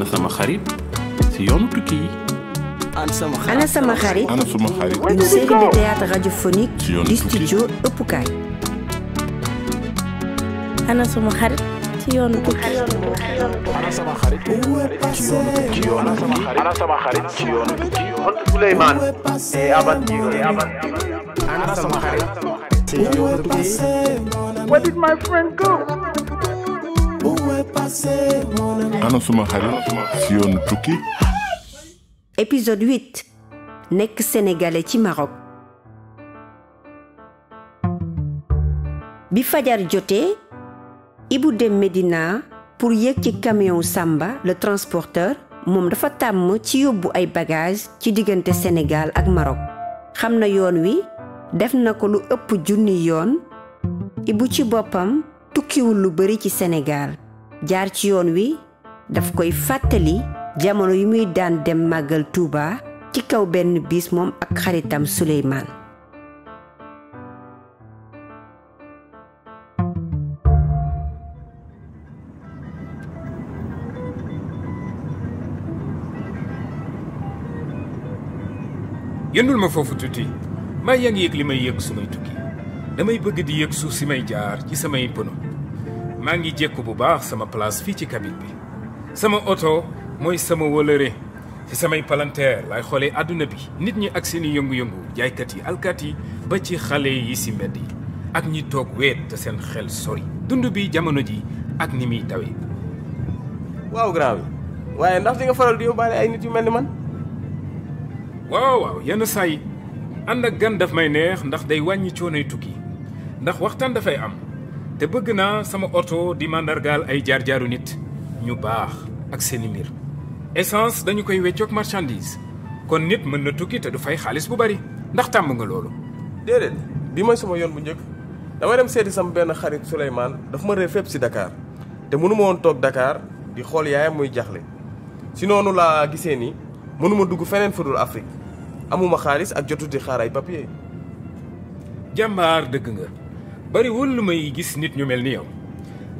ana sama xarit si yoonu tukki yi. Ana sama xarit une série de théâtre radiophonique du studio Ëppukaay. Ana sama xarit ci yoonu tukki. Ana sama xarit ci yoonu tukki. Ana sama xarit ci yoonu tukki. Souleymane et aventure. Ana sama xarit ci yoonu tukki. Where did my friend go? Ana sama xarit ci yoonu tukki. Épisode 8. Nekk sénégalais ci Maroc. Bi fajar jotee, Ibou dem Médina pour yéeg ci camion Samba le transporteur moom dafa tàmm ci yóbbu ay bagages ci diggante Sénégal ak Maroc. xam na yoon wi def na ko lu ëpp junni yoon. Ibou ci boppam tukkiwul lu bari ci Sénégal. jaar ci yoon wi daf koy fàttali jamono yu muy daan dem màggal Touba ci kaw benn bis moom ak xaritam Souleymane. yëndul ma foofu tuuti maa yaa ngi yëg li may yëg su may tukki damay bëgg di yëg suuf si may jaar ci samay pono maa ngi jekku bu baax sama place fii ci cabine bi sama oto mooy sama wëlëre ci samay palanteer laay xoolee àdduna bi nit ñi ak seeni yëngu-yëngu jaaykat yi alkaat yi ba ci xale yi si mbedd yi ak ñi toog weet te seen xel sori dund bi jamono ji ak ni muy tawee. waaw grand bi waaye ndax di nga faral di yóbbaale ay nit yu mel ni man. waaw yenn saa yi ànd ak gan daf may neex ndax day wàññi coonoy tukki ndax waxtaan dafay am te bëgg naa sama oto di màndargaal ay jaar-jaaru nit ñu baax ak seeni mbir. essence dañu koy weccoog marchandise kon nit mën na tukki te du fay xaalis bu bari ndax tàmm nga loolu. déedéet bi mooy sama yoon bu njëkk dama dem seeti sama benn xarit Souleymane daf ma réer fépp si Dakar te mënu ma woon toog Dakar di xool yaayam muy jaxle si noonu laa gisee ni mënuma dugg feneen fudul Afrique amuma xaalis ak jotu di xaar ay papier. jàmbaar dëgg nga bariwul lu may gis nit ñu mel ni yow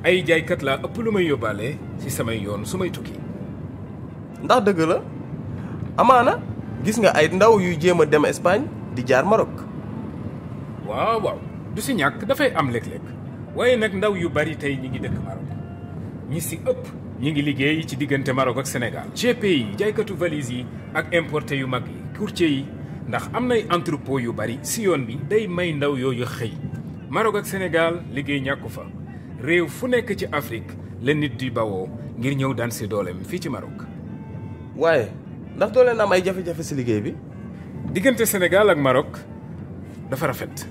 ay jaaykat laa ëpp lu may yóbbaale ci samay yoon su may tukki. ndax dëgg la amaana gis nga ay ndaw yuy jéem a dem Espagne di jaar Maroc. waaw du si ñàkk dafay am léeg-léeg waaye nag ndaw yu bari tey ñi ngi dëkk Maroc ñi si ëpp ñi ngi liggéey ci diggante Maroc ak Sénégal. GP yi jaaykatu valise yi ak importé yu mag yi courtier yi ndax am nay entrepôt yu bari si yoon bi day may ndaw yooyu xëy. Maroc ak Sénégal liggéey ñàkku fa réew fu nekk ci Afrique la nit di bawoo ngir ñëw daan si dooleem fii ci Maroc. waaye ndax doo leen am ay jafe-jafe si liggéey bi. diggante Sénégal ak Maroc dafa rafet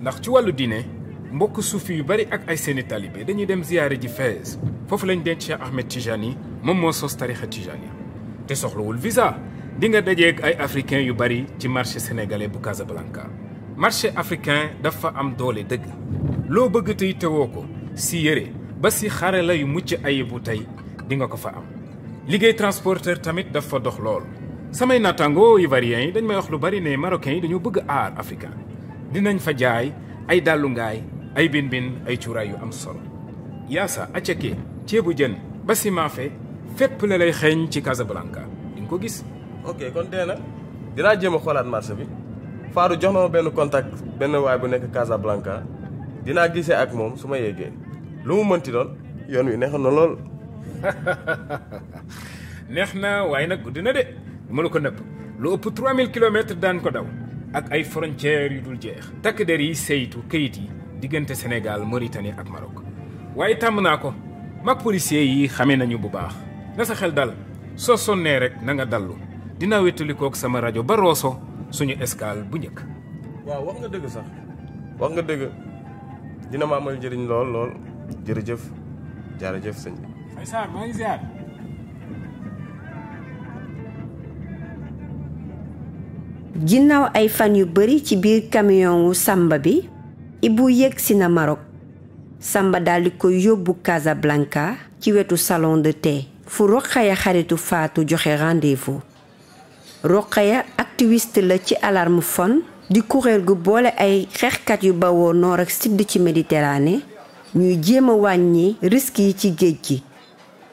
ndax ci wàllu diine mbokk suufi yu bari ak ay seeni talibé dañuy dem ziyaare ji Fès foofu lañ denc Cheikh Ahmed Tijani moom moo sos tarixa Tijani te soxlawul visa di nga dajeeg ay africain yu bari ci marché sénégalais bu Casablanca. marché africain dafa am doole dëgg loo bëgg tey tewoo ko si yére ba si xarala yu mucc ayibu tey di nga ko fa am. liggéey transporteur tamit dafa dox lool samay naataango ivoiriens yi dañ may wax lu bari ne marocains yi dañoo bëgg aar africain dinañ fa jaay ay dàllu ngaay ay bin ay cuuraay yu am solo. yaasa aceke ceebu jën ba si maafe fépp la lay xeeñ ci Casablanca di nga ko gis. ok kon tey nag dinaa jéem a xoolaat marché bi Fadou jox na ma benn contact benn waay bu nekk Casablanca dinaa gisee ak moom su ma yeggee lu mu mënti doon yoon wi neexoon na lool. neex na waaye nag guddi na de ma la ko nëbb lu ëpp 3000 kilomètres daan ko daw ak ay frontières yu dul jeex. takk der yi saytu këyit yi diggante Sénégal Mauritanie ak Maroc waaye tàmm naa ko mag policiers yi xamee nañu bu baax na sa xel dal soo sonnee rek na nga dallu dinaa wéttalikook sama rajo ba Rosso suñu escale bu njëkk. waaw wax nga dëgg sax wax nga dëgg dina ma amal njëriñ lool jërëjëf jaarëjëf sëñ bi. ay Sarr maa ngi ziar. ginnaaw ay fan yu bari ci biir camion wu Samba bi Ibou yegg si na Maroc. Samba daldi ko yóbbu Casablanca ci wetu salon de thé fu Rokhaya xaritu Fatou joxe rendez-vous. Rokhaya activiste la ci Alarme Phone di kuréel gu boole ay xeexkat yu bawoo nord ak sud ci Méditerranée ñuy jéem a wàññi risque yi ci géej gi.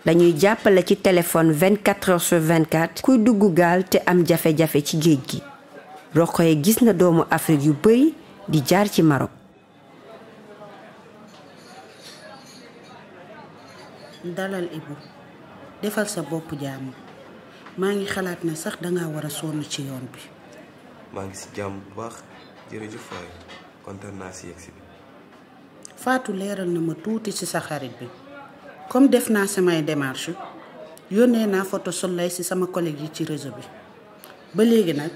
dañuy jàppale ci téléphone 24 heures sur 24 kuy dugg gaal te am jafe-jafe ci géej gi. Rokhaya gis na doomu Afrique yu bari di jaar ci Maroc. dalal Ibou defal sa bopp jàmm maa ngi xalaat ne sax danga war a sonn ci yoon bi. maa ngi si jàmm bu baax jërëjëf waay kontaan naa si yegsi bi. Fatou leeral na ma tuuti ci sa xarit bi comme def naa samay démarche yónnee naa photo Soleil ci sama collègue yi ci réseau bi ba léegi nag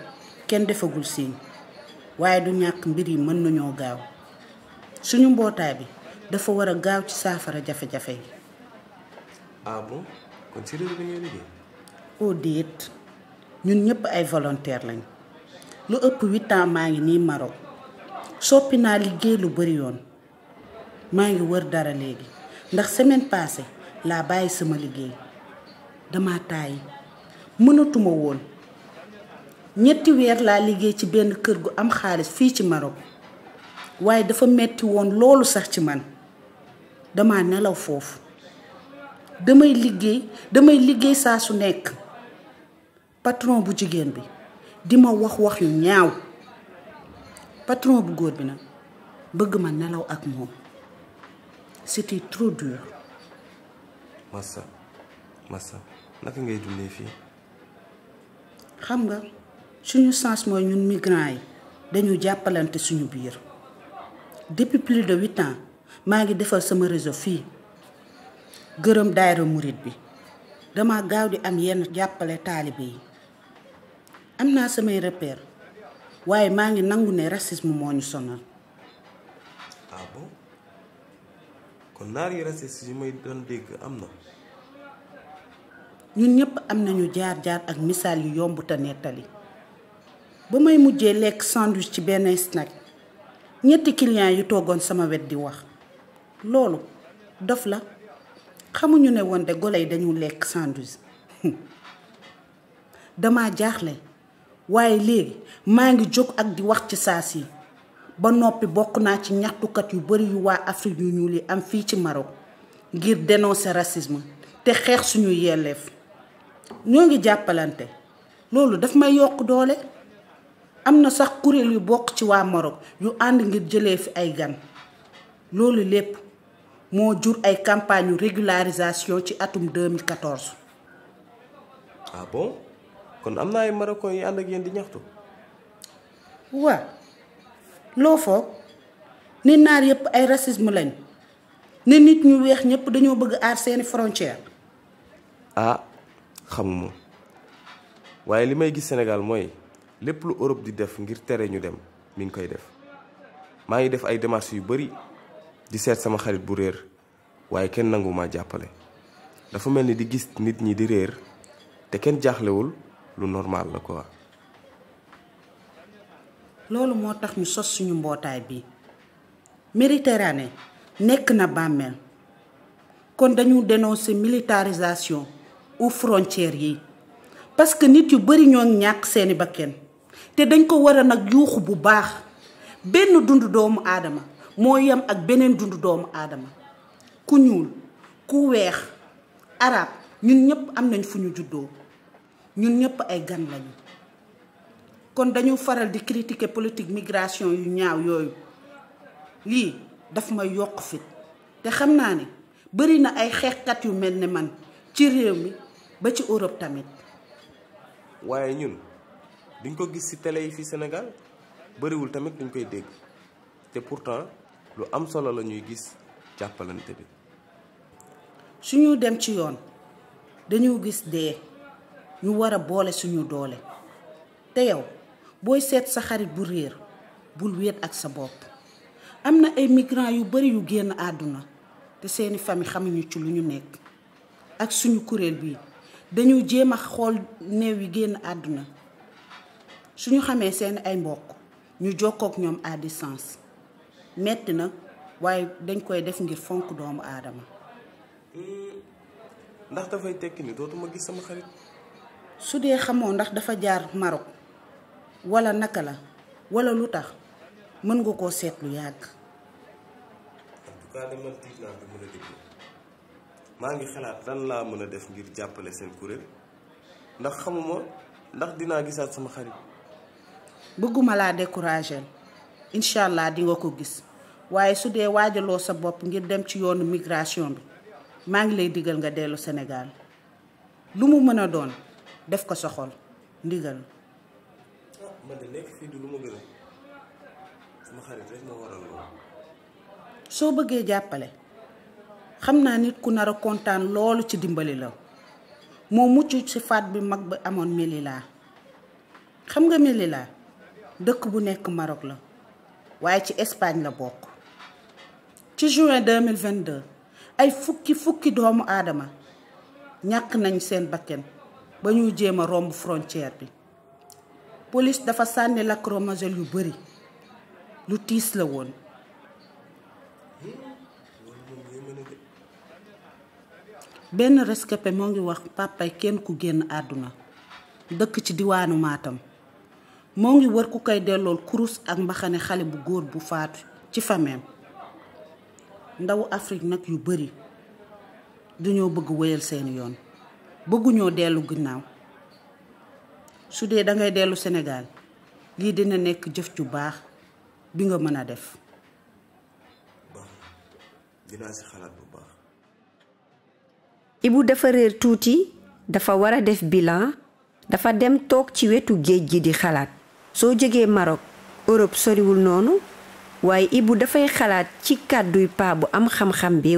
kenn defagul signe waaye du ñàkk mbir yi mën nañoo gaaw suñu mbootaay bi dafa war a gaaw ci saafara jafe-jafe yi. ah bon kon ci réew bi ngay liggéey. oh déet ñun ñëpp ay volontaire lañ lu ëpp 8 ans maa ngi nii Maroc soppi naa liggéey lu bari yoon maa ngi wër dara léegi ndax semaine passée laa bàyyi sama liggéey dama tàyyi mënatuma woon 3 weer laa liggéey ci benn kër gu am xaalis fii ci Maroc waaye dafa metti woon loolu sax ci man dama nelaw foofu damay liggéey saa su nekk patron bu jigéen bi di ma wax yu ñaaw patron bu góor bi nag bëgg ma nelaw ak moom c'était trop dur. Massa naka ngay dundee fii. xam nga suñu sens mooy ñun migrants yi dañu jàppalante suñu biir depuis plus de 8 ans maa ngi defal sama réseau fii gërëm daayira murit bi dama gaaw di am yenn jàppale taalibe yi am naa samay repère waaye maa ngi nangu ne racisme moo ñu sonal. ah bon kon naar yi raciste yi may doon dégg am na. ñun ñëpp am nañu jaar-jaar ak misaal yu yomb te nettali ba may mujjee lekk sandwich ci benn snack 3 clients yu toogoon sama wet di wax loolu dof la xamuñu ne woon de golo yi dañu lekk sandwich dama jaaxle waaye léegi maa ngi jóg ak di wax ci saa si ba noppi bokk naa ci ñaxtukat yu bari yu waa Afrique yu ñuul yi am fii ci Maroc ngir dénoncer racisme te xeex suñu yelleef ñoo ngi jàppalante loolu daf may yokk doole am na sax kuréel yu bokk ci waa Maroc yu ànd ngir jëlee fi ay gan loolu lépp moo jur ay campagne yu régularisation ci atum 2014. ah bon kon am na ay Marocains yi ànd ak yéen di ñaxtu. waa loo foog ni naar yépp ay racisme lañ ne nit ñu weex ñépp dañoo bëgg aar seeni frontière. ah xamuma waaye li may gis Sénégal mooy lépp lu Europe di def ngir tere ñu dem mi ngi koy def maa ngi def ay démarches yu bari di seet sama xarit bu réer waaye kenn nangu ma jàppale dafa mel ni di gis nit ñi di réer te kenn jaaxlewul lu normal la quoi. loolu moo tax ñu sos suñu mbootaay bi Méditerranée nekk na bàmmeel kon dañu dénoncer militarisation aux frontières yi parce que nit yu bari ñoo ñàkk seeni bakken te dañ ko war a nag yuuxu bu baax benn dundu doomu aadama moo yem ak beneen dundu doomu aadama ku ñuul ku weex arab ñun ñëpp am nañ fu ñu juddoo ñun ñëpp ay gan lañu kon dañu faral di critiquer politique migration yu ñaaw yooyu lii daf ma yokk fit te xam naa ne bari na ay xeexkat yu mel ne man ci réew mi ba ci Europe tamit. waaye ñun duñ ko gis ci télé yi fii Sénégal bariwul tamit duñ koy dégg te pourtant lu am solo la ñuy gis jàppalante bi. suñu dem ci yoon dañu gis dee ñu war a boole suñu doole te yow booy seet sa xarit bu réer bul wéet ak sa bopp am na ay migrants yu bari yu génn àdduna te seeni famille xamuñu ci lu ñu nekk ak suñu kuréel bii dañu jéem a xool néew yi génn àdduna suñu xamee seeni ay mbokk ñu jokkook ñoom à distance metti na waaye dañ koy def ngir fonk doomu aadama. ndax dafay tekki ni dootuma gis sama xarit. su dee xamoo ndax dafa jaar Maroc wala naka la wala lu tax mën nga koo seetlu yàgg. en tout cas de man tiit naa bi mën a déglu maa ngi xalaat lan laa mën a def ngir jàppale seen kuréel ndax xamuma ndax dinaa gisaat sama xarit. bëgguma laa décourager incha allah di nga ko gis waaye su dee waajaloo sa bopp ngir dem ci yoonu migration bi maa ngi lay digal nga dellu Sénégal lu mu mën a doon def ko sa xol ndigal. man de nekk fii du lu ma gën a sama xarit rek moo waral loolu. soo bëggee jàppale xam naa nit ku nar a kontaan loolu ci dimbali la moo mucc ci faat bi mag bi amoon Melilla. xam nga Melilla dëkk bu nekk Maroc la waaye ci Espagne la bokk. ci juin 2022 ay fukki doomu aadama ñàkk nañ seen bakken ba ñuy jéem a romb frontière bi. police dafa sànni lacrymogène yu bari lu tiis la woon. benn rescapé moo ngi wax papay kenn ku génn àdduna dëkk ci diwaanu Matam moo ngi wër ku koy dellool kurus ak mbaxane xale bu góor bu faatu ci fameem. ndawu Afrique nag yu bari duñoo bëgg wéyal seen yoon bëgguñoo dellu ginnaaw. su dee dangay dellu Sénégal lii dina nekk jëf ju baax bi nga mën a def. dinaa ci xalaat bu baax. Ibou dafa réer tuuti dafa war a def bilan dafa dem toog ci wetu géej gi di xalaat. soo jógee Maroc Europe soriwul noonu waaye Ibou dafay xalaat ci kàdduy paa bu am xam-xam bi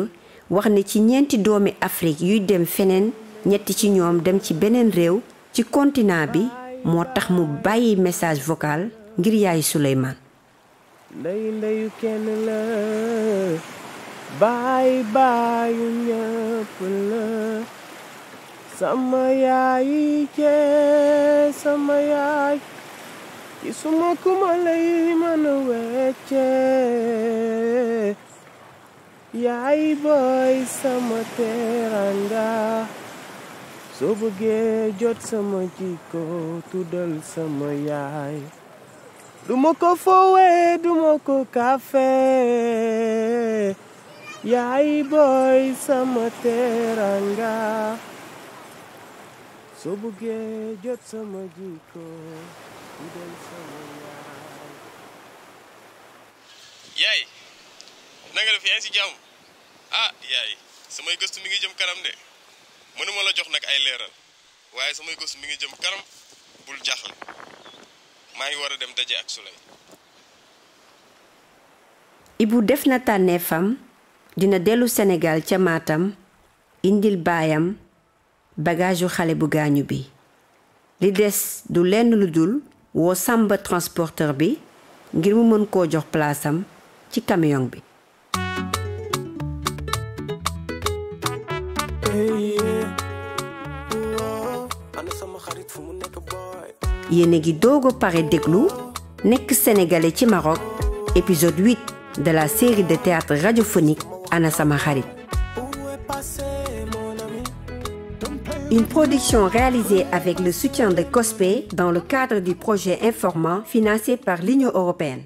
wax ne ci 4 doomi Afrique yuy dem feneen 3 ci ñoom dem ci beneen réew ci continent bi moo tax mu bàyyi message vocal ngir yaay Souleymane. ndeyu kenn la baayu ñëpp la sama yaay cee sama yaay ci suma kuma lay mën a wecce yaay booy sama teranga soo bëggee jot sama jikko tuddal sama yaay duma ko foowee duma ko kafe yaay booy sama teranga soo bëggee jot sama jikko tuddal sama yaay na nga def yaa ngi si jàmm yaay samay gëstu mi ngi jëm kanam de mënuma la jox nag ay leeral waaye samay gëstu mi ngi jëm kanam bul jaxle maa ngi war a dem daje ak Souley. Ibou def na tànneefam dina dellu Sénégal ca Matam indil baayam bagage yu xale bu gaañu bi li des du lenn lu dul woo Samba transporteur bi ngir mu mën koo jox palaasam ci camion bi. yéen a ngi doog a pare déglu nekk sénégalais ci Maroc épisode 8 de la série de théâtre radiophonique Ana Sama Xarit. Une production réalisée avec le soutien de COSPE dans le cadre du projet Informant financé par l'Union européenne.